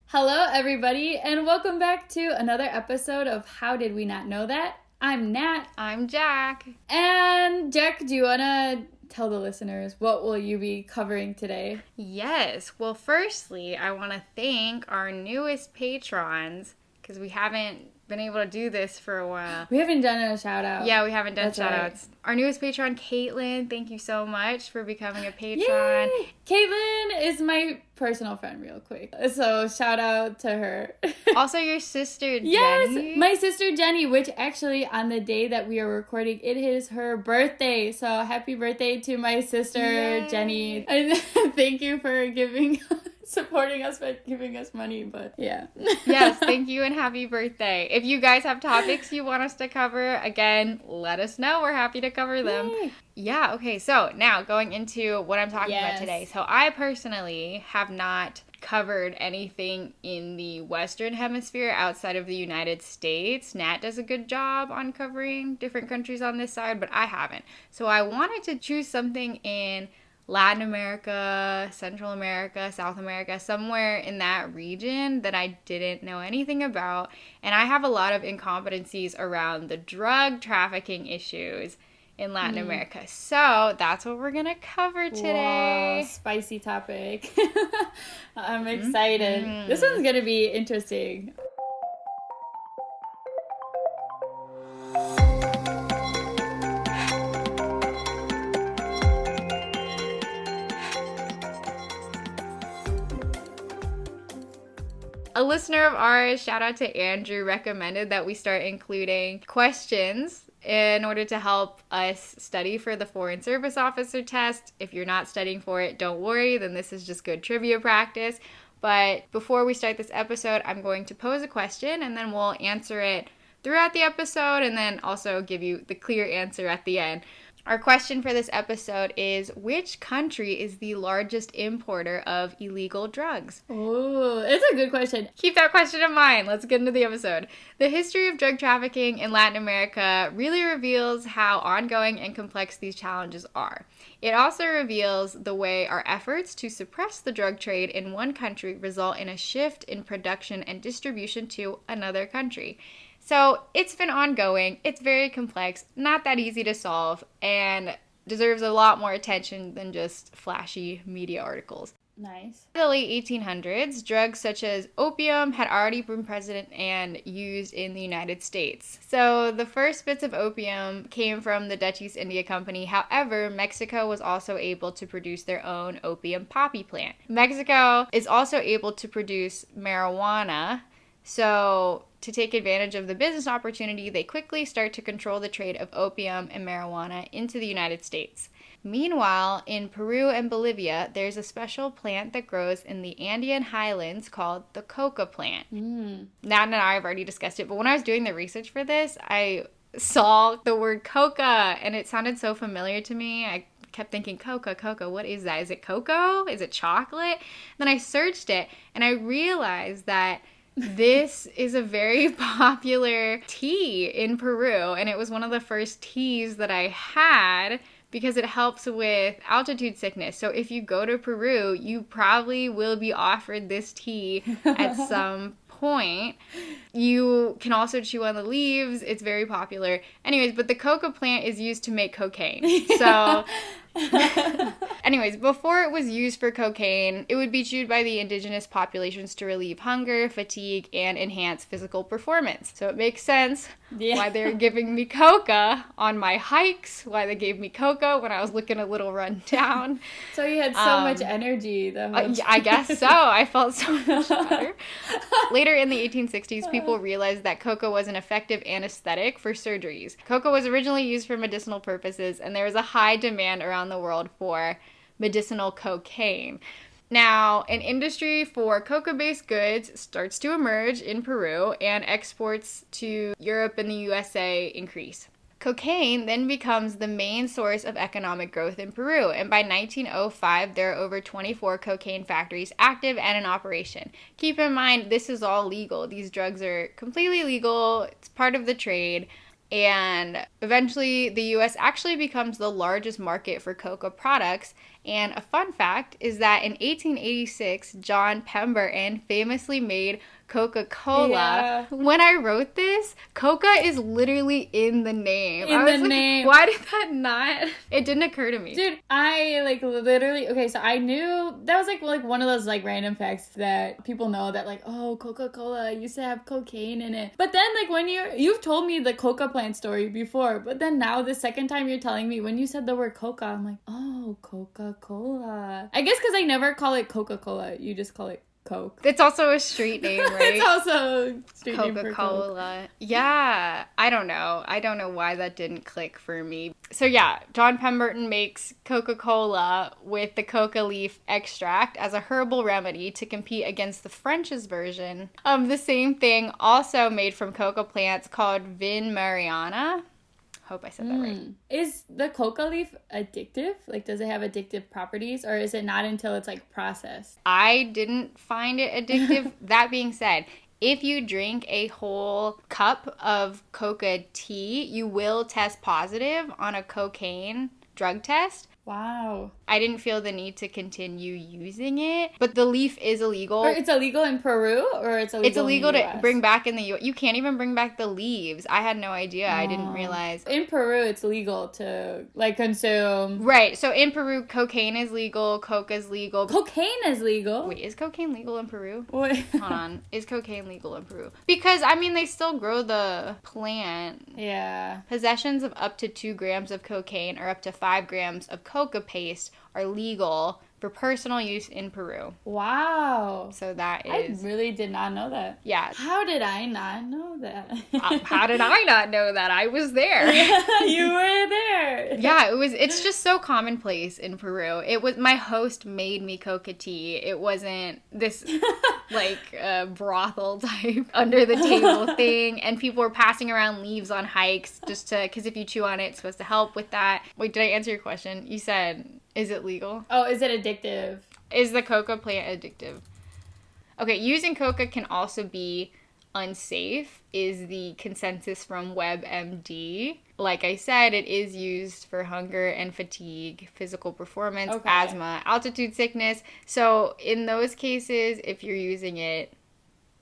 Hello, everybody, and welcome back to another episode of How Did We Not Know That? I'm Nat. I'm Jack. And Jack, do you want to tell the listeners what will you be covering today? Yes. Well, firstly, I want to thank our newest patrons because we haven't been able to do this for a while. We haven't done a shout out. Yeah, we haven't done That's shout right. outs. Our newest patron, Caitlin, thank you so much for becoming a patron. Yay! Caitlin is my personal friend, real quick. So shout out to her. Also, your sister, Jenny. Yes, my sister Jenny, which actually on the day that we are recording, it is her birthday. So happy birthday to my sister, Yay. Jenny. And thank you for supporting us by giving us money, but yeah. Yes, thank you and happy birthday. If you guys have topics you want us to cover, again, let us know. We're happy to cover them. Yay. Yeah, okay, so now going into what I'm talking about Yes. today. So I personally have not covered anything in the Western Hemisphere outside of the United States. Nat does a good job on covering different countries on this side, but I haven't. So I wanted to choose something in Latin America, Central America, South America, somewhere in that region that I didn't know anything about. And I have a lot of incompetencies around the drug trafficking issues in Latin America. So that's what we're going to cover today. Whoa, spicy topic. I'm excited. This one's going to be interesting. A listener of ours, shout out to Andrew, recommended that we start including questions in order to help us study for the Foreign Service Officer test. If you're not studying for it, don't worry, then this is just good trivia practice. But before we start this episode, I'm going to pose a question and then we'll answer it throughout the episode and then also give you the clear answer at the end. Our question for this episode is, which country is the largest importer of illegal drugs? Oh, it's a good question. Keep that question in mind. Let's get into the episode. The history of drug trafficking in Latin America really reveals how ongoing and complex these challenges are. It also reveals the way our efforts to suppress the drug trade in one country result in a shift in production and distribution to another country. So it's been ongoing, it's very complex, not that easy to solve, and deserves a lot more attention than just flashy media articles. Nice. In the late 1800s, drugs such as opium had already been present and used in the United States. So the first bits of opium came from the Dutch East India Company. However, Mexico was also able to produce their own opium poppy plant. Mexico is also able to produce marijuana. So to take advantage of the business opportunity, they quickly start to control the trade of opium and marijuana into the United States. Meanwhile, in Peru and Bolivia, there's a special plant that grows in the Andean highlands called the coca plant. Nat and I have already discussed it, but when I was doing the research for this, I saw the word coca, and it sounded so familiar to me. I kept thinking, coca, what is that? Is it cocoa? Is it chocolate? Then I searched it, and I realized that this is a very popular tea in Peru, and it was one of the first teas that I had because it helps with altitude sickness. So if you go to Peru, you probably will be offered this tea at some point. You can also chew on the leaves. It's very popular. Anyways, but the coca plant is used to make cocaine. So anyways, before it was used for cocaine, it would be chewed by the indigenous populations to relieve hunger, fatigue, and enhance physical performance. So it makes sense why they're giving me coca on my hikes, why they gave me coca when I was looking a little run down. So you had so much energy the whole time. I guess so. I felt so much better. Later in the 1860s, people realized that coca was an effective anesthetic for surgeries. Coca was originally used for medicinal purposes, and there was a high demand around the world for medicinal cocaine. Now, an industry for coca-based goods starts to emerge in Peru, and exports to Europe and the USA increase. Cocaine then becomes the main source of economic growth in Peru, and by 1905, there are over 24 cocaine factories active and in operation. Keep in mind, this is all legal. These drugs are completely legal. It's part of the trade. And eventually, the U.S. actually becomes the largest market for coca products, And a fun fact is that in 1886, John Pemberton famously made Coca-Cola. Yeah. When I wrote this, Coca is literally in the name. In I was the like, name. why did that not? It didn't occur to me. Dude, I like literally, okay, so I knew that was like one of those like random facts that people know that like, oh, Coca-Cola used to have cocaine in it. But then like when you've told me the coca plant story before, but then now the second time you're telling me when you said the word coca, I'm like, oh, Coca-Cola. I guess because I never call it Coca-Cola, you just call it Coke. It's also a street name, right? It's also a street name for Coke. Coca-Cola. Yeah, I don't know. I don't know why that didn't click for me. So yeah, John Pemberton makes Coca-Cola with the coca leaf extract as a herbal remedy to compete against the French's version of the same thing, also made from coca plants called Vin Mariana. Hope I said that right. Is the coca leaf addictive? Like, does it have addictive properties, or is it not until it's like processed? I didn't find it addictive. That being said, if you drink a whole cup of coca tea, you will test positive on a cocaine drug test. Wow. I didn't feel the need to continue using it, but the leaf is illegal. Or it's illegal in Peru, or it's illegal in the US? To bring back in the U.S. You can't even bring back the leaves. I had no idea. I didn't realize. In Peru, it's legal to like consume. Right. So in Peru, cocaine is legal. Coca is legal. Cocaine is legal. Wait, is cocaine legal in Peru? Wait. Hold on. Is cocaine legal in Peru? Because, I mean, they still grow the plant. Yeah. Possessions of up to 2 grams of cocaine or up to 5 grams of coca paste are legal for personal use in Peru. Wow. So that is... I really did not know that. Yeah. How did I not know that? How did I not know that? I was there. Yeah, you were there. Yeah, it's just so commonplace in Peru. My host made me coca tea. It wasn't this like brothel type under the table thing, and people were passing around leaves on hikes just to, because if you chew on it, it's supposed to help with that. Wait, did I answer your question? You said, is it legal? Oh, is it addictive? Is the coca plant addictive? Okay, using coca can also be unsafe, is the consensus from WebMD. Like I said, it is used for hunger and fatigue, physical performance, asthma, altitude sickness. So in those cases, if you're using it,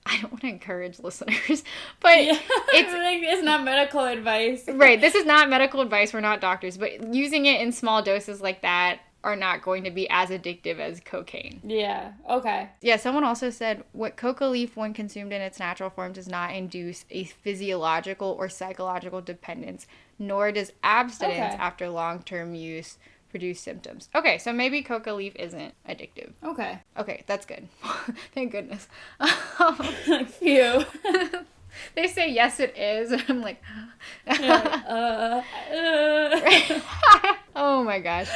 I don't want to encourage listeners, but it's not medical advice. Right, this is not medical advice. We're not doctors, but using it in small doses like that are not going to be as addictive as cocaine. Yeah, okay. Yeah, someone also said, what coca leaf, when consumed in its natural form, does not induce a physiological or psychological dependence, nor does abstinence after long-term use produce symptoms. Okay, so maybe coca leaf isn't addictive. Okay, that's good. Thank goodness. Phew. They say yes it is, and I'm like oh my gosh.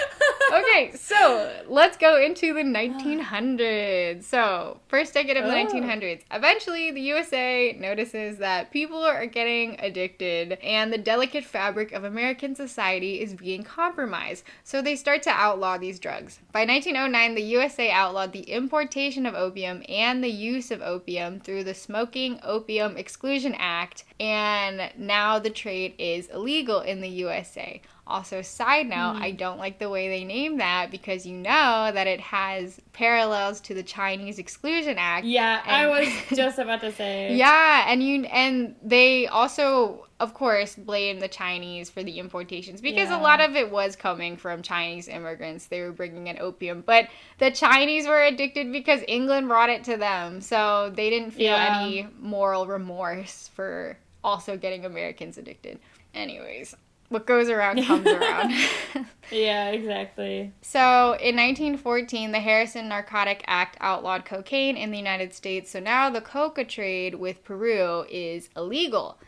Okay, so let's go into the 1900s. So, first decade of the 1900s. Eventually, the USA notices that people are getting addicted and the delicate fabric of American society is being compromised. So, they start to outlaw these drugs. By 1909, the USA outlawed the importation of opium and the use of opium through the Smoking Opium Exclusion Act, and now the trade is illegal in the USA. Also, side note, I don't like the way they name that because you know that it has parallels to the Chinese Exclusion Act. Yeah, I was just about to say. Yeah, and they also, of course, blame the Chinese for the importations because a lot of it was coming from Chinese immigrants. They were bringing in opium, but the Chinese were addicted because England brought it to them, so they didn't feel any moral remorse for also getting Americans addicted. Anyways. What goes around comes around. Yeah, exactly. So, in 1914, the Harrison Narcotic Act outlawed cocaine in the United States. So now the coca trade with Peru is illegal.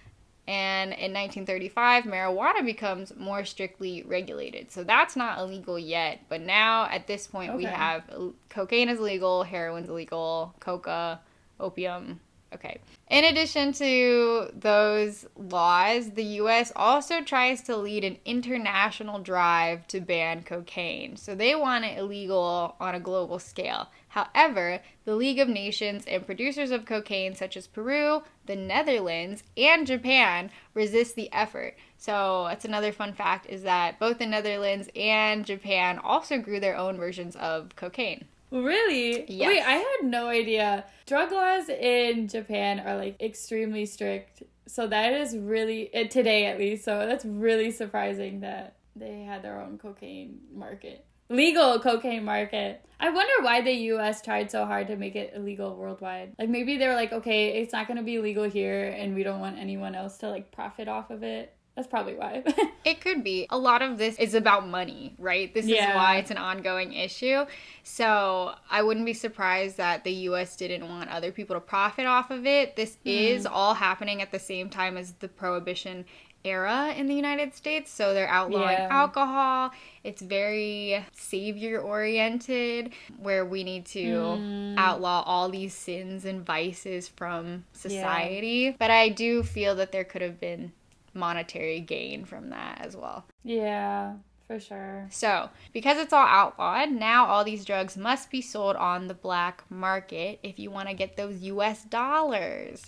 And in 1935, marijuana becomes more strictly regulated. So that's not illegal yet. But now, at this point, we have cocaine is legal, heroin's illegal, coca, opium. Okay. In addition to those laws, the U.S. also tries to lead an international drive to ban cocaine. So they want it illegal on a global scale. However, the League of Nations and producers of cocaine, such as Peru, the Netherlands, and Japan, resist the effort. So that's another fun fact, is that both the Netherlands and Japan also grew their own versions of cocaine. Really? Yes. Wait, I had no idea. Drug laws in Japan are like extremely strict. So that is really, today at least, so that's really surprising that they had their own cocaine market. Legal cocaine market. I wonder why the US tried so hard to make it illegal worldwide. Like maybe they were like, okay, it's not going to be legal here and we don't want anyone else to like profit off of it. That's probably why. It could be. A lot of this is about money, right? This is why it's an ongoing issue. So I wouldn't be surprised that the U.S. didn't want other people to profit off of it. This is all happening at the same time as the Prohibition era in the United States. So they're outlawing alcohol. It's very savior-oriented, where we need to outlaw all these sins and vices from society. But I do feel that there could have been monetary gain from that as well. Yeah, for sure. So, because it's all outlawed, now all these drugs must be sold on the black market if you want to get those US dollars.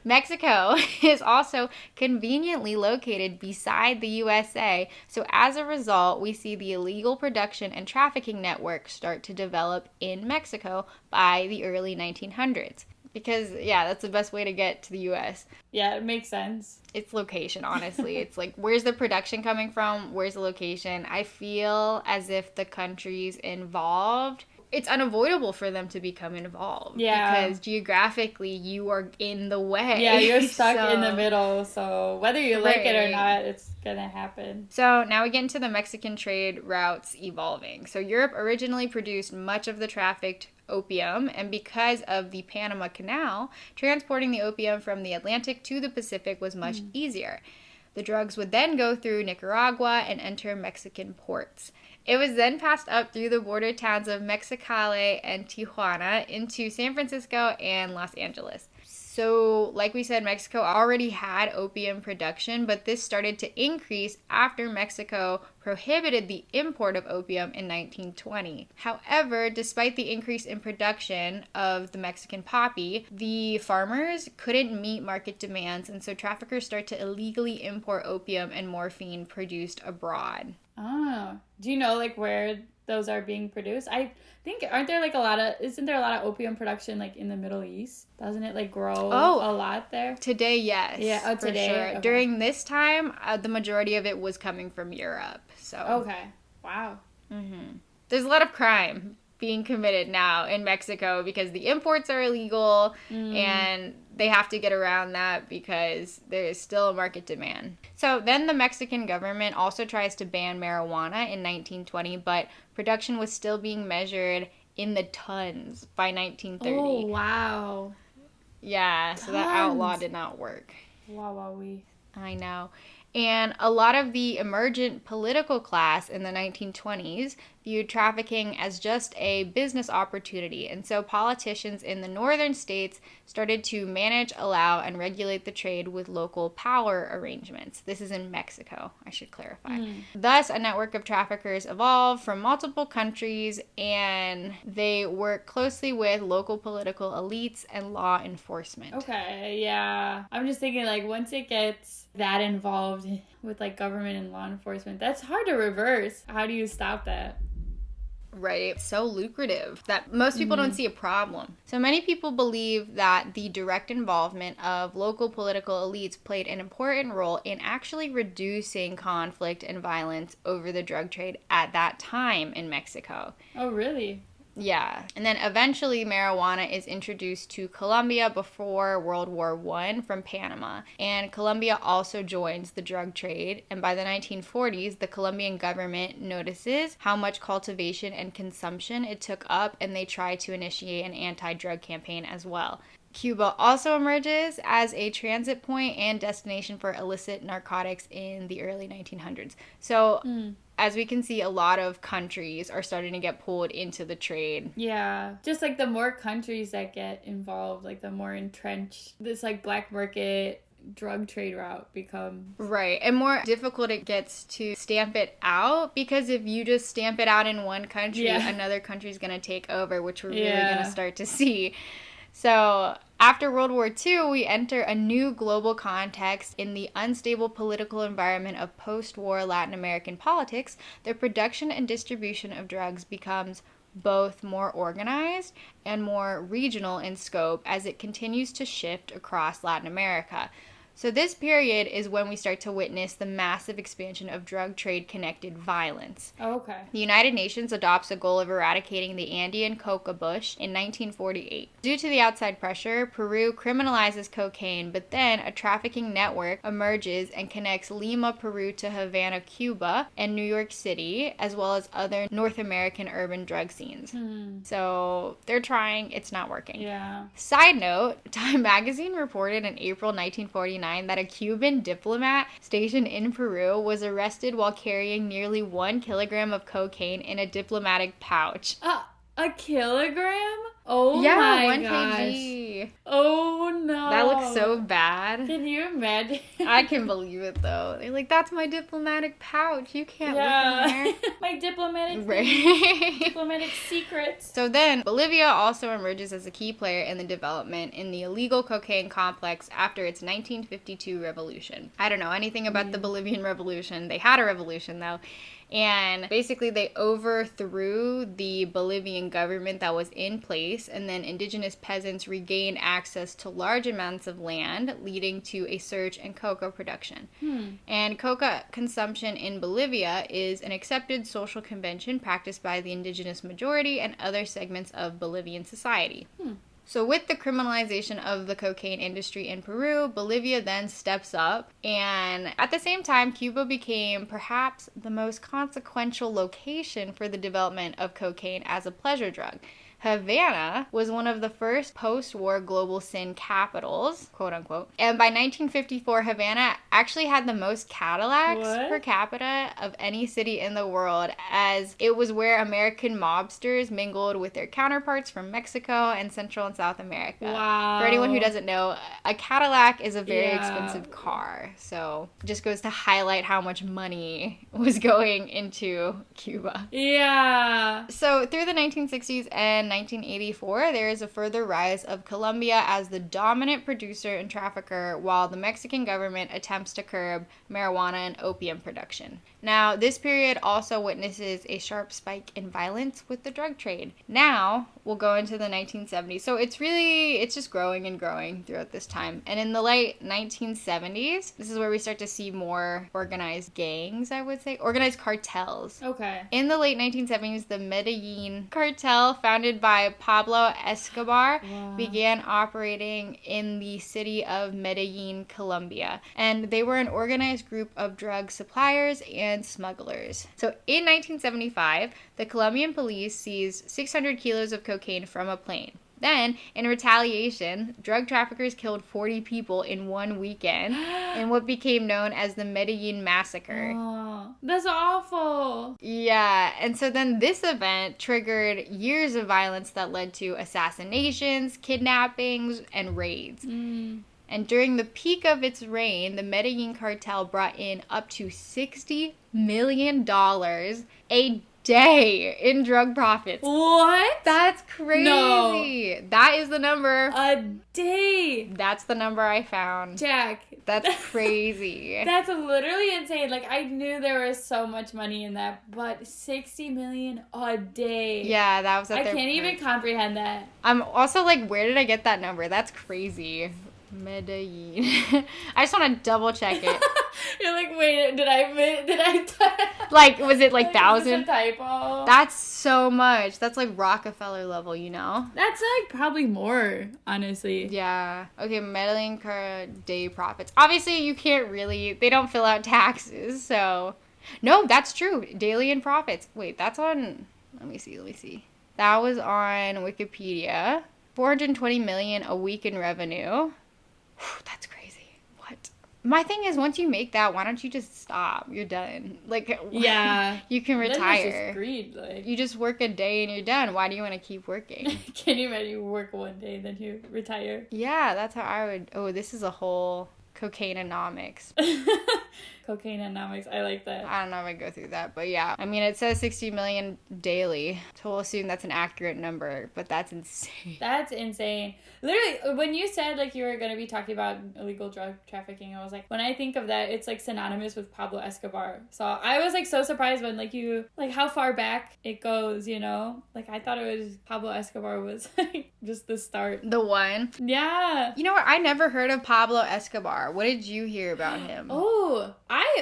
Mexico is also conveniently located beside the USA, so as a result, we see the illegal production and trafficking network start to develop in Mexico by the early 1900s. Because, that's the best way to get to the U.S. Yeah, it makes sense. It's location, honestly. It's like, where's the production coming from? Where's the location? I feel as if the countries involved, it's unavoidable for them to become involved. Yeah. Because geographically, you are in the way. Yeah, you're stuck in the middle. So whether you like it or not, it's going to happen. So now we get into the Mexican trade routes evolving. So Europe originally produced much of the trafficked opium, and because of the Panama Canal, transporting the opium from the Atlantic to the Pacific was much easier. The drugs would then go through Nicaragua and enter Mexican ports. It was then passed up through the border towns of Mexicali and Tijuana into San Francisco and Los Angeles. So, like we said, Mexico already had opium production, but this started to increase after Mexico prohibited the import of opium in 1920. However, despite the increase in production of the Mexican poppy, the farmers couldn't meet market demands, and so traffickers start to illegally import opium and morphine produced abroad. Oh, do you know like where those are being produced? I think, isn't there a lot of opium production like in the Middle East? Doesn't it like grow a lot there? Today, yes. Yeah, today. For sure. Okay. During this time, the majority of it was coming from Europe. So. Okay. Wow. Mm-hmm. There's a lot of crime being committed now in Mexico because the imports are illegal and they have to get around that because there is still a market demand. So then the Mexican government also tries to ban marijuana in 1920, but production was still being measured in the tons by 1930. Oh, wow. Yeah, so that outlaw did not work. Wow. I know. And a lot of the emergent political class in the 1920s viewed trafficking as just a business opportunity. And so politicians in the northern states started to manage, allow, and regulate the trade with local power arrangements. This is in Mexico, I should clarify. Thus, a network of traffickers evolved from multiple countries, and they work closely with local political elites and law enforcement. Okay, yeah. I'm just thinking, like, once it gets that involved with, like, government and law enforcement, that's hard to reverse. How do you stop that? Right. It's so lucrative that most people don't see a problem. So many people believe that the direct involvement of local political elites played an important role in actually reducing conflict and violence over the drug trade at that time in Mexico. Oh, really? Yeah. And then eventually marijuana is introduced to Colombia before World War I from Panama. And Colombia also joins the drug trade. And by the 1940s, the Colombian government notices how much cultivation and consumption it took up, and they try to initiate an anti-drug campaign as well. Cuba also emerges as a transit point and destination for illicit narcotics in the early 1900s. So, as we can see, a lot of countries are starting to get pulled into the trade. Yeah. Just, like, the more countries that get involved, like, the more entrenched this, like, black market drug trade route becomes. Right. And more difficult it gets to stamp it out, because if you just stamp it out in one country, another country's going to take over, which we're really going to start to see. So after World War II, we enter a new global context in the unstable political environment of post-war Latin American politics. The production and distribution of drugs becomes both more organized and more regional in scope as it continues to shift across Latin America. So this period is when we start to witness the massive expansion of drug trade-connected violence. Okay. The United Nations adopts a goal of eradicating the Andean coca bush in 1948. Due to the outside pressure, Peru criminalizes cocaine, but then a trafficking network emerges and connects Lima, Peru to Havana, Cuba, and New York City, as well as other North American urban drug scenes. So they're trying, it's not working. Yeah. Side note, Time magazine reported in April 1949 that a Cuban diplomat stationed in Peru was arrested while carrying nearly 1 kilogram of cocaine in a diplomatic pouch. A kilogram? Oh yeah, my 1 gosh. kg. Oh no. That looks so bad. Can you imagine? I can believe it though. They're like, that's my diplomatic pouch. You can't look in there. My diplomatic diplomatic secrets. So then, Bolivia also emerges as a key player in the development in the illegal cocaine complex after its 1952 revolution. I don't know anything about the Bolivian Revolution. They had a revolution though. And basically they overthrew the Bolivian government that was in place, and then indigenous peasants regained access to large amounts of land, leading to a surge in coca production. And coca consumption in Bolivia is an accepted social convention practiced by the indigenous majority and other segments of Bolivian society. So with the criminalization of the cocaine industry in Peru, Bolivia then steps up, and at the same time, Cuba became perhaps the most consequential location for the development of cocaine as a pleasure drug. Havana was one of the first post-war global sin capitals, quote unquote. And by 1954, Havana actually had the most Cadillacs per capita of any city in the world, as it was where American mobsters mingled with their counterparts from Mexico and Central and South America. Wow. For anyone who doesn't know, a Cadillac is a very expensive car. So it just goes to highlight how much money was going into Cuba. Yeah. So through the 1960s and 1984, there is a further rise of Colombia as the dominant producer and trafficker, while the Mexican government attempts to curb marijuana and opium production. Now, this period also witnesses a sharp spike in violence with the drug trade. Now, we'll go into the 1970s. So it's just growing and growing throughout this time. And in the late 1970s, this is where we start to see more organized gangs, I would say, organized cartels. Okay. In the late 1970s, the Medellin cartel, founded by Pablo Escobar, began operating in the city of Medellin, Colombia. And they were an organized group of drug suppliers and smugglers. So in 1975, the Colombian police seized 600 kilos of cocaine from a plane. Then, in retaliation, drug traffickers killed 40 people in one weekend in what became known as the Medellin Massacre. Oh, that's awful. Yeah, and so then this event triggered years of violence that led to assassinations, kidnappings, and raids. And during the peak of its reign, the Medellin cartel brought in up to $60 million a day in drug profits. What? That's crazy. No. That is the number. A day. That's the number I found. Jack. That's crazy. That's literally insane. Like, I knew there was so much money in that, but 60 million a day. Yeah, that was I can't even comprehend that. I'm also like, where did I get that number? That's crazy. Medellin. I just want to double check it. You're like, wait, did I like, was it like 1,000? Is this a typo? That's so much. That's like Rockefeller level, you know? That's like probably more, honestly. Yeah. Okay, Medellin day profits. Obviously, you can't really, they don't fill out taxes, so. No, that's true. Daily in profits. Wait, that's on, let me see. That was on Wikipedia. 420 million a week in revenue. That's crazy. What? My thing is, once you make that, why don't you just stop? You're done. Like, yeah, you can retire. That's just greed, like. You just work a day and you're done. Why do you want to keep working? Can you imagine you work one day and then you retire? Yeah, that's how I would. Oh, this is a whole Cocaineonomics. Cocaineonomics. I like that. I don't know if I go through that, but yeah. I mean, it says 60 million daily, so we'll assume that's an accurate number, but that's insane. That's insane. Literally, when you said, like, you were going to be talking about illegal drug trafficking, I was like, when I think of that, it's, like, synonymous with Pablo Escobar. So I was, like, so surprised when, like, you, like, how far back it goes, you know? Like, I thought it was Pablo Escobar was, like, just the start. The one? Yeah. You know what? I never heard of Pablo Escobar. What did you hear about him?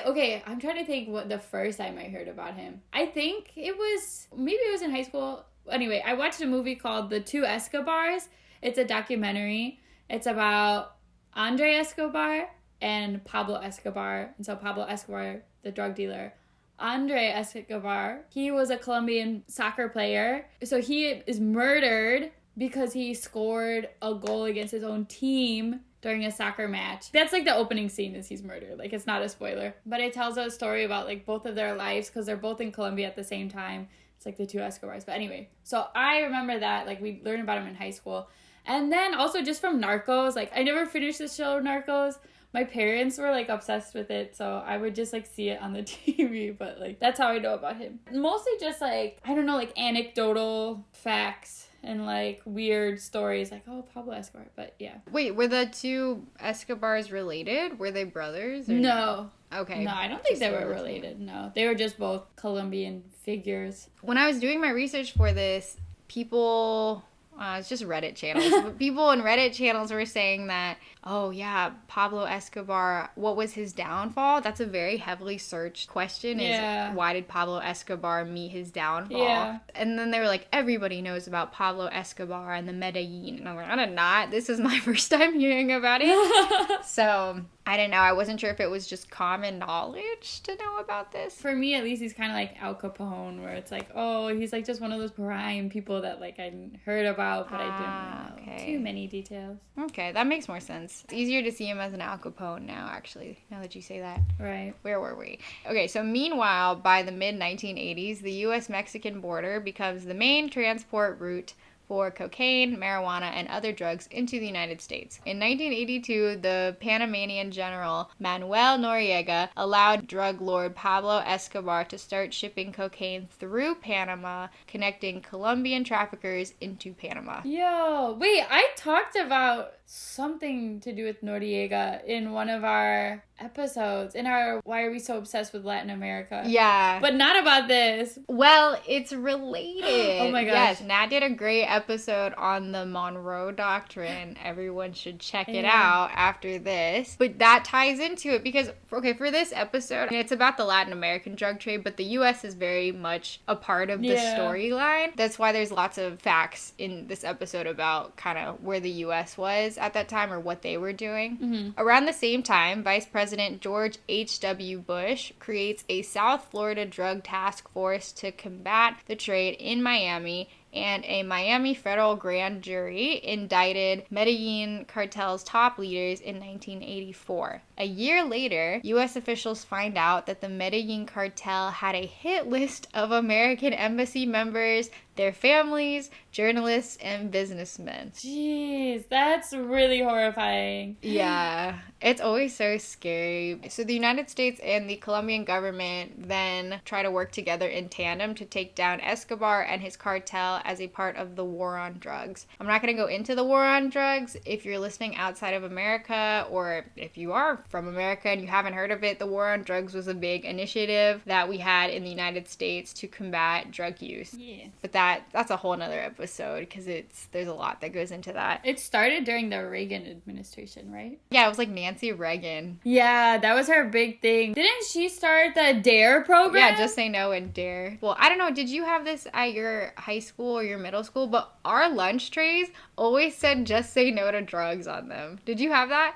Okay, I'm trying to think what the first time I heard about him. I think maybe it was in high school. Anyway, I watched a movie called The Two Escobars. It's a documentary. It's about Andre Escobar and Pablo Escobar. And so Pablo Escobar, the drug dealer. Andre Escobar, he was a Colombian soccer player. So he is murdered because he scored a goal against his own team during a soccer match. That's like the opening scene is he's murdered. Like, it's not a spoiler. But it tells a story about like both of their lives because they're both in Colombia at the same time. It's like the two Escobars. But anyway, so I remember that. Like, we learned about him in high school. And then also just from Narcos. Like, I never finished the show Narcos. My parents were like obsessed with it. So I would just like see it on the TV. But like, that's how I know about him. Mostly just like, I don't know, like anecdotal facts. And, like, weird stories, like, oh, Pablo Escobar, but yeah. Wait, were the two Escobars related? Were they brothers? Or no. Okay. No, I don't think they were related, no. They were just both Colombian figures. When I was doing my research for this, people... it's just Reddit channels. But people in Reddit channels were saying that, oh yeah, Pablo Escobar, what was his downfall? That's a very heavily searched question. Yeah. Is why did Pablo Escobar meet his downfall? Yeah. And then they were like, everybody knows about Pablo Escobar and the Medellin. And I'm like, I did not. This is my first time hearing about it. So I didn't know. I wasn't sure if it was just common knowledge to know about this. For me, at least, he's kind of like Al Capone, where it's like, oh, he's like just one of those prime people that like I heard about, but I didn't know too many details. Okay, that makes more sense. It's easier to see him as an Al Capone now, actually, now that you say that. Right. Where were we? Okay, so meanwhile, by the mid-1980s, the U.S.-Mexican border becomes the main transport route for cocaine, marijuana, and other drugs into the United States. In 1982, the Panamanian general Manuel Noriega allowed drug lord Pablo Escobar to start shipping cocaine through Panama, connecting Colombian traffickers into Panama. Yo, wait, I talked about something to do with Noriega in one of our episodes, in our Why Are We So Obsessed with Latin America? Yeah. But not about this. Well, it's related. Oh my gosh. Yes, Nat did a great episode on the Monroe Doctrine. Everyone should check it out after this. But that ties into it because, okay, for this episode, it's about the Latin American drug trade, but the U.S. is very much a part of the storyline. That's why there's lots of facts in this episode about kind of where the U.S. was at that time or what they were doing. Mm-hmm. Around the same time, Vice President George H.W. Bush creates a South Florida drug task force to combat the trade in Miami, and a Miami federal grand jury indicted Medellin cartel's top leaders in 1984. A year later, U.S. officials find out that the Medellin cartel had a hit list of American embassy members, their families, journalists, and businessmen. Jeez, that's really horrifying. Yeah, it's always so scary. So the United States and the Colombian government then try to work together in tandem to take down Escobar and his cartel as a part of the war on drugs. I'm not going to go into the war on drugs. If you're listening outside of America, or if you are from America and you haven't heard of it, the war on drugs was a big initiative that we had in the United States to combat drug use. Yeah. But that's a whole nother episode because there's a lot that goes into that. It started during the Reagan administration, right? Yeah, it was like Nancy Reagan. Yeah, that was her big thing. Didn't she start the DARE program? Yeah, Just Say No and DARE. Well, I don't know, did you have this at your high school or your middle school? But our lunch trays always said Just Say No to Drugs on them. Did you have that?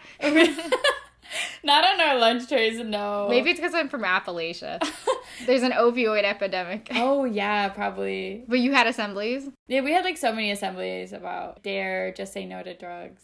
Not on our lunch trays, no. Maybe it's because I'm from Appalachia. There's an opioid epidemic. Oh, yeah, probably. But you had assemblies? Yeah, we had like so many assemblies about DARE, Just Say No to Drugs.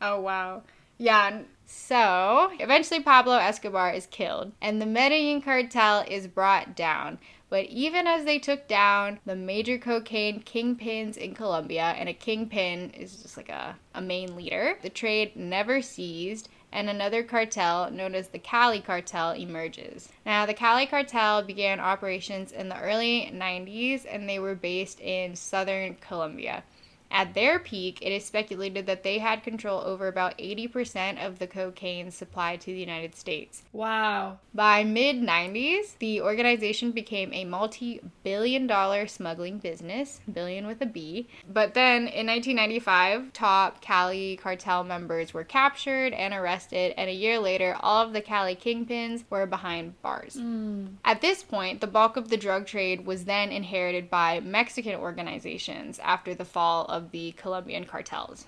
Oh, wow. Yeah, so eventually Pablo Escobar is killed, and the Medellin cartel is brought down. But even as they took down the major cocaine kingpins in Colombia, and a kingpin is just like a main leader, the trade never ceased, and another cartel known as the Cali cartel emerges. Now, the Cali cartel began operations in the early 90s, and they were based in southern Colombia. At their peak, it is speculated that they had control over about 80% of the cocaine supplied to the United States. Wow. By mid-90s, the organization became a multi-billion-dollar smuggling business, billion with a B. But then, in 1995, top Cali cartel members were captured and arrested, and a year later, all of the Cali kingpins were behind bars. At this point, the bulk of the drug trade was then inherited by Mexican organizations after the fall of the Colombian cartels.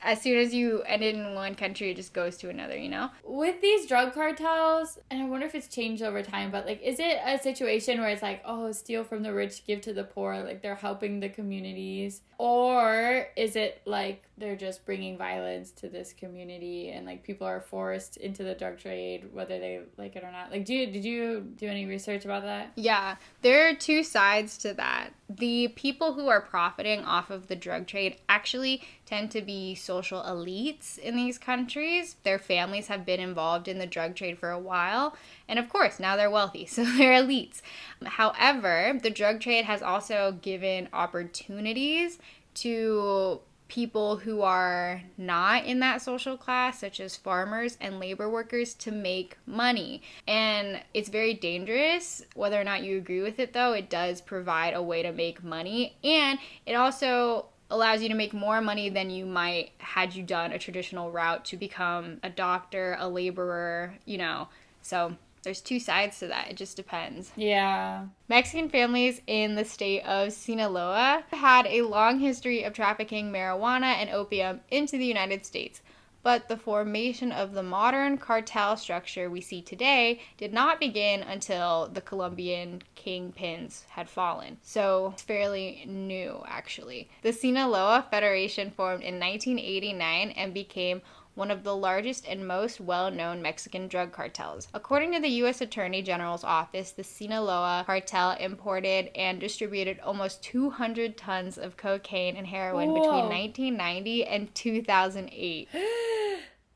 As soon as you end it in one country, it just goes to another, you know? With these drug cartels, and I wonder if it's changed over time, but like, is it a situation where it's like, oh, steal from the rich, give to the poor, like they're helping the communities? Or is it like they're just bringing violence to this community and like people are forced into the drug trade whether they like it or not? Like, did you do any research about that? Yeah, there are two sides to that. The people who are profiting off of the drug trade actually tend to be social elites in these countries. Their families have been involved in the drug trade for a while, and of course, now they're wealthy, so they're elites. However, the drug trade has also given opportunities to people who are not in that social class, such as farmers and labor workers, to make money. And it's very dangerous. Whether or not you agree with it, though, it does provide a way to make money. And it also allows you to make more money than you might had you done a traditional route to become a doctor, a laborer, you know. So there's two sides to that. It just depends. Yeah. Mexican families in the state of Sinaloa had a long history of trafficking marijuana and opium into the United States. But the formation of the modern cartel structure we see today did not begin until the Colombian kingpins had fallen. So it's fairly new, actually. The Sinaloa Federation formed in 1989 and became one of the largest and most well-known Mexican drug cartels. According to the U.S. Attorney General's office, the Sinaloa cartel imported and distributed almost 200 tons of cocaine and heroin between 1990 and 2008.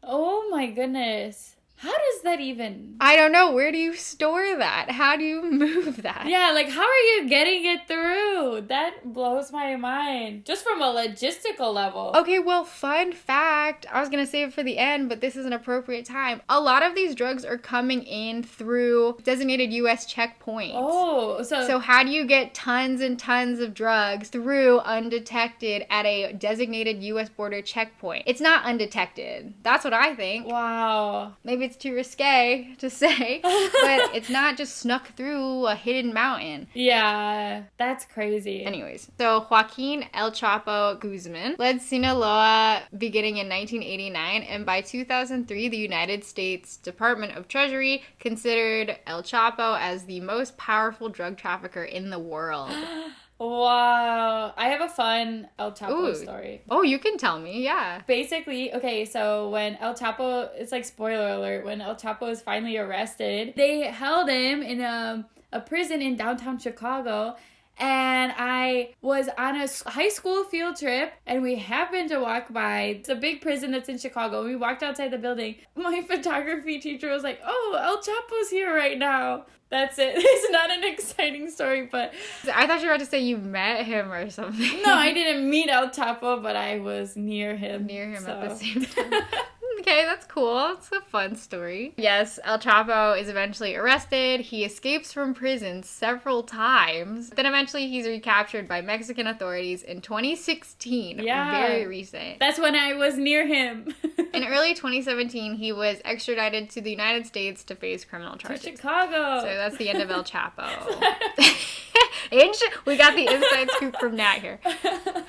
Oh my goodness. How does that even... I don't know. Where do you store that? How do you move that? Yeah, like, how are you getting it through? That blows my mind. Just from a logistical level. Okay, well, fun fact. I was going to save it for the end, but this is an appropriate time. A lot of these drugs are coming in through designated U.S. checkpoints. Oh, So how do you get tons and tons of drugs through undetected at a designated U.S. border checkpoint? It's not undetected. That's what I think. Wow. Maybe it's too risque to say, but it's not just snuck through a hidden mountain. Yeah, that's crazy. Anyways, so Joaquin El Chapo Guzman led Sinaloa beginning in 1989, and by 2003, the United States Department of Treasury considered El Chapo as the most powerful drug trafficker in the world. Wow. I have a fun El Chapo story. Oh, you can tell me, yeah. Basically, okay, so when El Chapo, it's like spoiler alert, when El Chapo was finally arrested, they held him in a prison in downtown Chicago. And I was on a high school field trip, and we happened to walk by. It's a big prison that's in Chicago. We walked outside the building. My photography teacher was like, oh, El Chapo's here right now. That's it. It's not an exciting story, but... I thought you were about to say you met him or something. No, I didn't meet El Chapo, but I was near him. At the same time. Okay, that's cool. It's a fun story. Yes, El Chapo is eventually arrested. He escapes from prison several times. Then eventually he's recaptured by Mexican authorities in 2016. Yeah. Very recent. That's when I was near him. In early 2017, he was extradited to the United States to face criminal charges. To Chicago. So that's the end of El Chapo. We got the inside scoop from Nat here.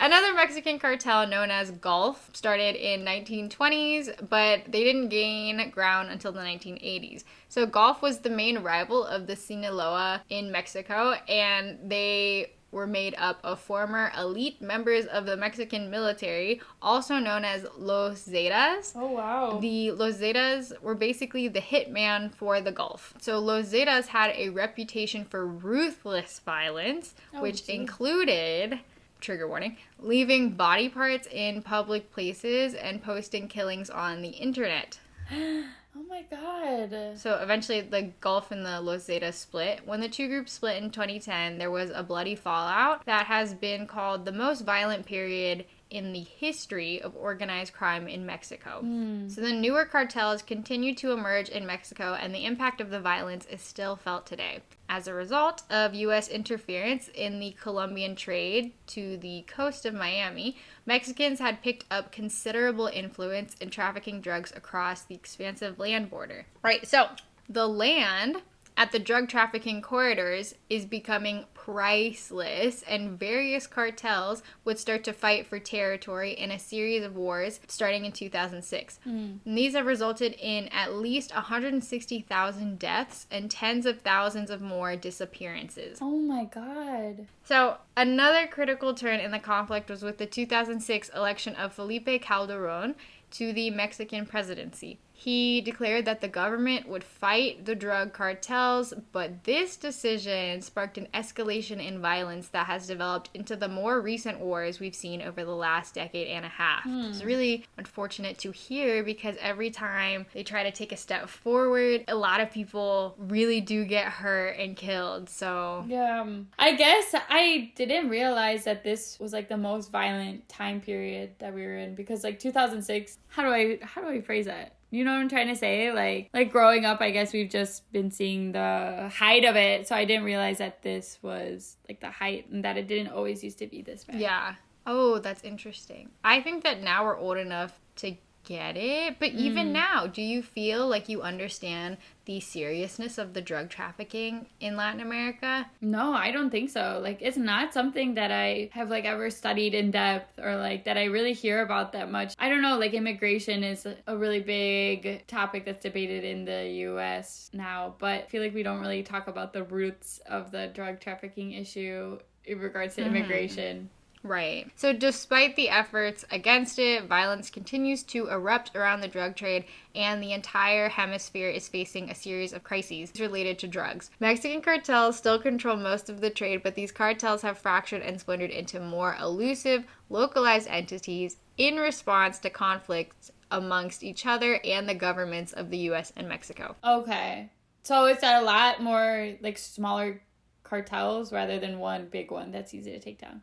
Another Mexican cartel known as Gulf started in 1920s, but they didn't gain ground until the 1980s. So Gulf was the main rival of the Sinaloa in Mexico, and they were made up of former elite members of the Mexican military, also known as Los Zetas. Oh, wow. The Los Zetas were basically the hitman for the Gulf. So Los Zetas had a reputation for ruthless violence, which included, trigger warning, leaving body parts in public places and posting killings on the internet. Oh my god. So eventually the Gulf and the Los Zetas split. When the two groups split in 2010, there was a bloody fallout that has been called the most violent period in the history of organized crime in Mexico. So the newer cartels continue to emerge in Mexico, and the impact of the violence is still felt today. As a result of U.S. interference in the Colombian trade to the coast of Miami, Mexicans had picked up considerable influence in trafficking drugs across the expansive land border. Right, so the land at the drug trafficking corridors is becoming priceless, and various cartels would start to fight for territory in a series of wars starting in 2006. And these have resulted in at least 160,000 deaths and tens of thousands of more disappearances. Oh my god. So, another critical turn in the conflict was with the 2006 election of Felipe Calderón to the Mexican presidency. He declared that the government would fight the drug cartels, but this decision sparked an escalation in violence that has developed into the more recent wars we've seen over the last decade and a half. It's really unfortunate to hear, because every time they try to take a step forward, a lot of people really do get hurt and killed. So Yeah. I guess I didn't realize that this was like the most violent time period that we were in, because like 2006, how do I phrase that? You know what I'm trying to say? Like growing up, I guess we've just been seeing the height of it. So I didn't realize that this was like the height, and that it didn't always used to be this bad. yeah. Oh, that's interesting. I think that now we're old enough to get it, but even now, do you feel like you understand the seriousness of the drug trafficking in Latin America? No, I don't think so. Like, it's not something that I have like ever studied in depth, or like that I really hear about that much. I don't know, like immigration is a really big topic that's debated in the US now, but I feel like we don't really talk about the roots of the drug trafficking issue in regards to immigration. Right. So despite the efforts against it, violence continues to erupt around the drug trade, and the entire hemisphere is facing a series of crises related to drugs. Mexican cartels still control most of the trade, but these cartels have fractured and splintered into more elusive, localized entities in response to conflicts amongst each other and the governments of the US and Mexico. Okay. So it's a lot more like smaller cartels rather than one big one that's easy to take down.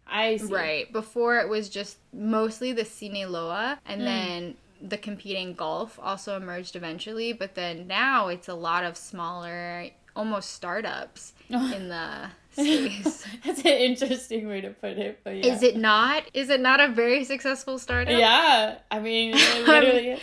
I see. Right. Before it was just mostly the Sinaloa, and then the competing Gulf also emerged eventually, but then now it's a lot of smaller, almost startups in the space. That's an interesting way to put it, but yeah. Is it not? Is it not a very successful startup? Yeah. I mean, it literally is.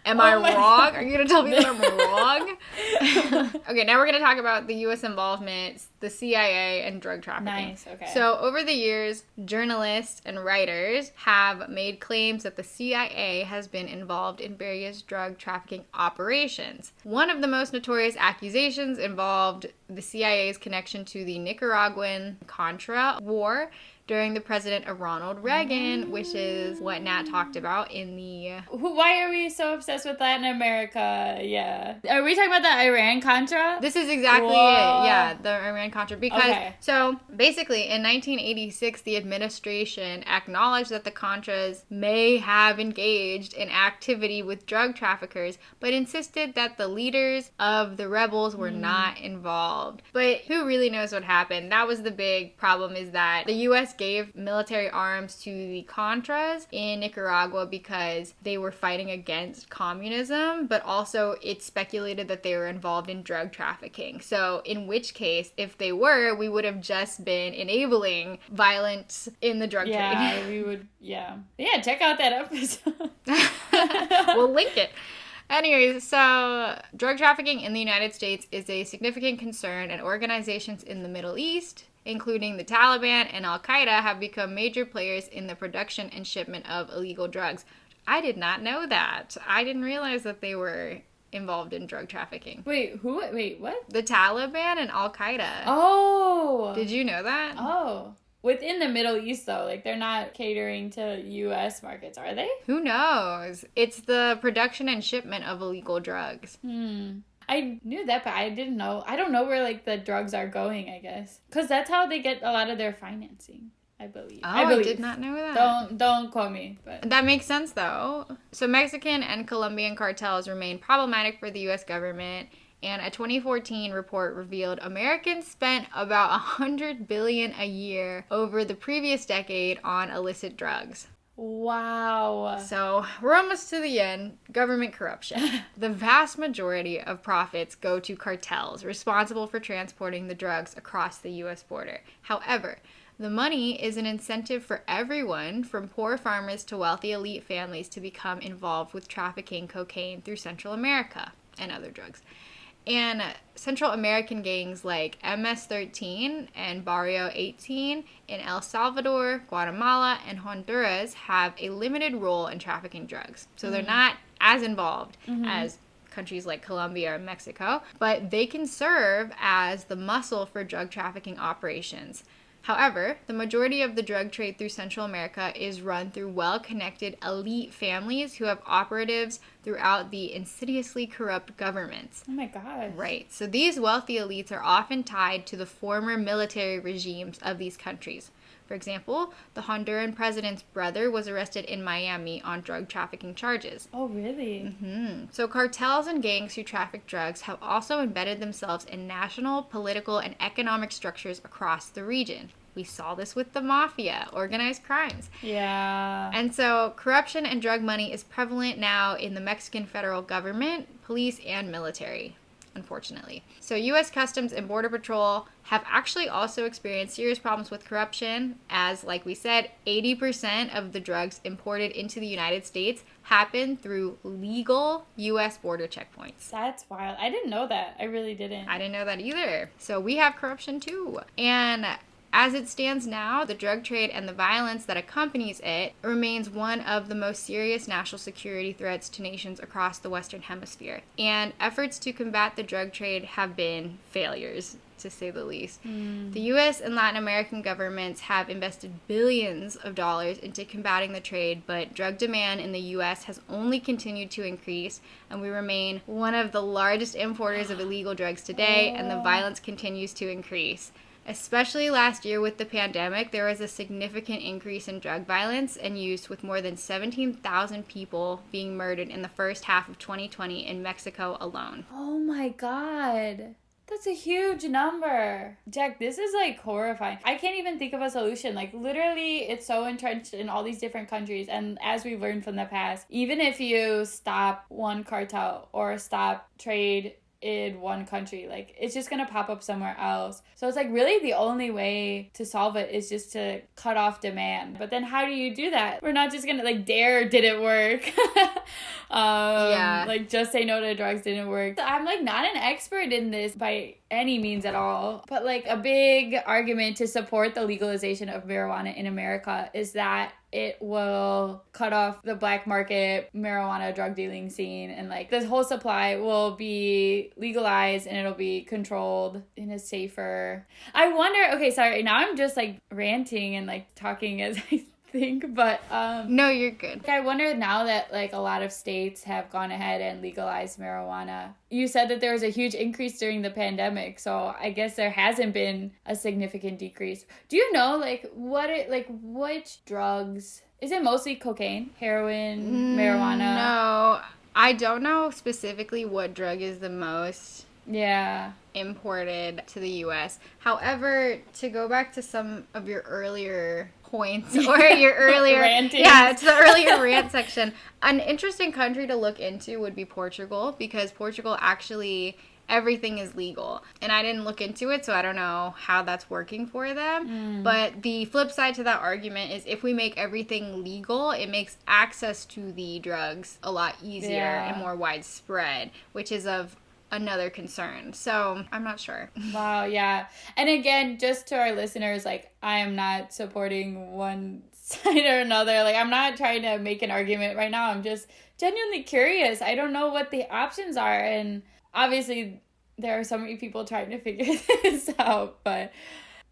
Am I wrong? Are you going to tell me that I'm wrong? Okay, now we're going to talk about the U.S. involvement, the CIA, and drug trafficking. Nice, okay. So, over the years, journalists and writers have made claims that the CIA has been involved in various drug trafficking operations. One of the most notorious accusations involved the CIA's connection to the Nicaraguan Contra war during the president of Ronald Reagan, which is what Nat talked about in the... Why are we so obsessed with Latin America? Yeah. Are we talking about the Iran Contra? This is exactly Whoa. it. Yeah, the Iran Contra. Because, Okay. so, basically, in 1986, the administration acknowledged that the Contras may have engaged in activity with drug traffickers, but insisted that the leaders of the rebels were not involved. But who really knows what happened? That was the big problem, is that the U.S. gave military arms to the Contras in Nicaragua because they were fighting against communism, but also it's speculated that they were involved in drug trafficking. So in which case, if they were, we would have just been enabling violence in the drug trade. Yeah, we would, yeah. Yeah, check out that episode. We'll link it. Anyways, so drug trafficking in the United States is a significant concern, and organizations in the Middle East, including the Taliban and Al-Qaeda, have become major players in the production and shipment of illegal drugs. I did not know that. I didn't realize that they were involved in drug trafficking. Wait, who? Wait, what? The Taliban and Al-Qaeda. Oh. Did you know that? Oh. Within the Middle East, though, like, they're not catering to U.S. markets, are they? Who knows? It's the production and shipment of illegal drugs. I knew that, but I didn't know. I don't know where, like, the drugs are going, I guess. Because that's how they get a lot of their financing. I believe. Oh, I did not know that. Don't quote me. But that makes sense, though. So Mexican and Colombian cartels remain problematic for the U.S. government, and a 2014 report revealed Americans spent about $100 billion a year over the previous decade on illicit drugs. Wow. So we're almost to the end. Government corruption. The vast majority of profits go to cartels responsible for transporting the drugs across the U.S. border. However, the money is an incentive for everyone, from poor farmers to wealthy elite families, to become involved with trafficking cocaine through Central America and other drugs. And Central American gangs like MS-13 and Barrio 18 in El Salvador, Guatemala, and Honduras have a limited role in trafficking drugs. So they're not as involved as countries like Colombia or Mexico, but they can serve as the muscle for drug trafficking operations. However, the majority of the drug trade through Central America is run through well-connected elite families who have operatives throughout the insidiously corrupt governments. Oh my God. Right. So these wealthy elites are often tied to the former military regimes of these countries. For example, the Honduran president's brother was arrested in Miami on drug trafficking charges. Oh, really? So cartels and gangs who traffic drugs have also embedded themselves in national, political, and economic structures across the region. We saw this with the mafia, organized crimes. Yeah. And so corruption and drug money is prevalent now in the Mexican federal government, police, and military, unfortunately. So U.S. Customs and Border Patrol have actually also experienced serious problems with corruption, as, like we said, 80% of the drugs imported into the United States happen through legal U.S. border checkpoints. That's wild. I didn't know that. I really didn't. I didn't know that either. So we have corruption too. And as it stands now, the drug trade and the violence that accompanies it remains one of the most serious national security threats to nations across the Western Hemisphere. And efforts to combat the drug trade have been failures, to say the least. The U.S. and Latin American governments have invested billions of dollars into combating the trade, but drug demand in the U.S. has only continued to increase, and we remain one of the largest importers of illegal drugs today, and the violence continues to increase. Especially last year with the pandemic, there was a significant increase in drug violence and use, with more than 17,000 people being murdered in the first half of 2020 in Mexico alone. Oh my God. That's a huge number. Jack, this is like horrifying. I can't even think of a solution. Like, literally, it's so entrenched in all these different countries. And as we've learned from the past, even if you stop one cartel or stop trade in one country, like, it's just gonna pop up somewhere else. So it's like really the only way to solve it is just to cut off demand. But then how do you do that? We're not just gonna, like, DARE didn't work. Like, just say no to drugs didn't work. I'm like not an expert in this by any means at all, but like a big argument to support the legalization of marijuana in America is that it will cut off the black market marijuana drug dealing scene, and like this whole supply will be legalized and it'll be controlled in a safer. I wonder, okay, sorry, now I'm just like ranting and like talking as I think, but no, you're good. I wonder now that like a lot of states have gone ahead and legalized marijuana. You said that there was a huge increase during the pandemic, so I guess there hasn't been a significant decrease. Do you know like which drugs? Is it mostly cocaine, heroin, marijuana? No, I don't know specifically what drug is the most imported to the U.S. However, to go back to some of your earlier points or your earlier ranting. Yeah, to the earlier rant section, an interesting country to look into would be Portugal, because Portugal actually everything is legal. And I didn't look into it, so I don't know how that's working for them. But the flip side to that argument is if we make everything legal, it makes access to the drugs a lot easier and more widespread, which is of another concern. So I'm not sure. Wow, yeah. And again, just to our listeners, like, I am not supporting one side or another. Like, I'm not trying to make an argument right now. I'm just genuinely curious. I don't know what the options are. And obviously, there are so many people trying to figure this out, but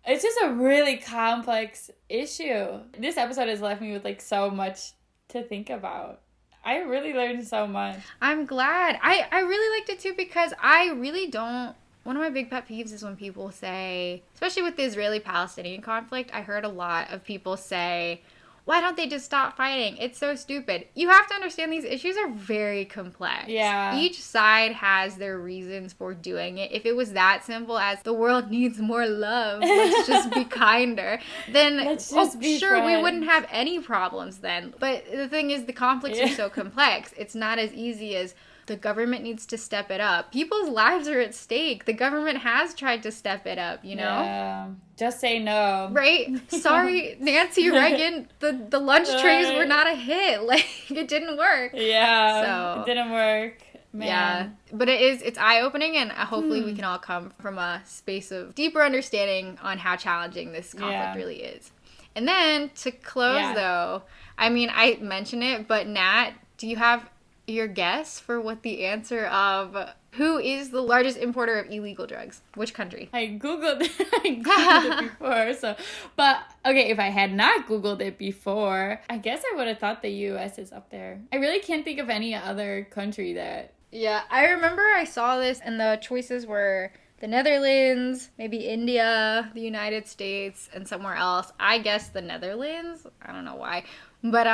it's just a really complex issue. This episode has left me with like so much to think about. I really learned so much. I'm glad. I really liked it too, because I really don't One of my big pet peeves is when people say, especially with the Israeli-Palestinian conflict, I heard a lot of people say, why don't they just stop fighting? It's so stupid. You have to understand these issues are very complex. Yeah. Each side has their reasons for doing it. If it was that simple as the world needs more love, let's just be kinder, then we wouldn't have any problems then. But the thing is, the conflicts are so complex. It's not as easy as the government needs to step it up. People's lives are at stake. The government has tried to step it up, you know? Yeah. Just say no. Right? Sorry, Nancy Reagan, the lunch trays were not a hit. Like, it didn't work. Yeah. So it didn't work. Man. Yeah. But it's eye-opening, and hopefully we can all come from a space of deeper understanding on how challenging this conflict really is. And then, to close, though, I mean, I mentioned it, but Nat, do you have your guess for what the answer of who is the largest importer of illegal drugs? Which country? I googled it before, but okay, if I had not googled it before, I guess I would have thought the US is up there. I really can't think of any other country that. Yeah, I remember I saw this and the choices were the Netherlands, maybe India, the United States, and somewhere else. I guess the Netherlands. I don't know why. But,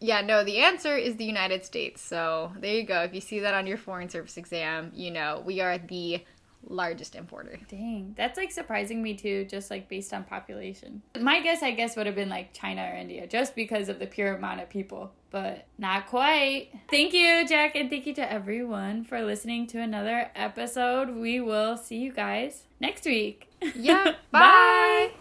no, the answer is the United States. So, there you go. If you see that on your foreign service exam, you know, we are the largest importer. Dang, that's, like, surprising me, too, just, like, based on population. My guess, would have been, like, China or India, just because of the pure amount of people. But not quite. Thank you, Jack, and thank you to everyone for listening to another episode. We will see you guys next week. Yeah, bye!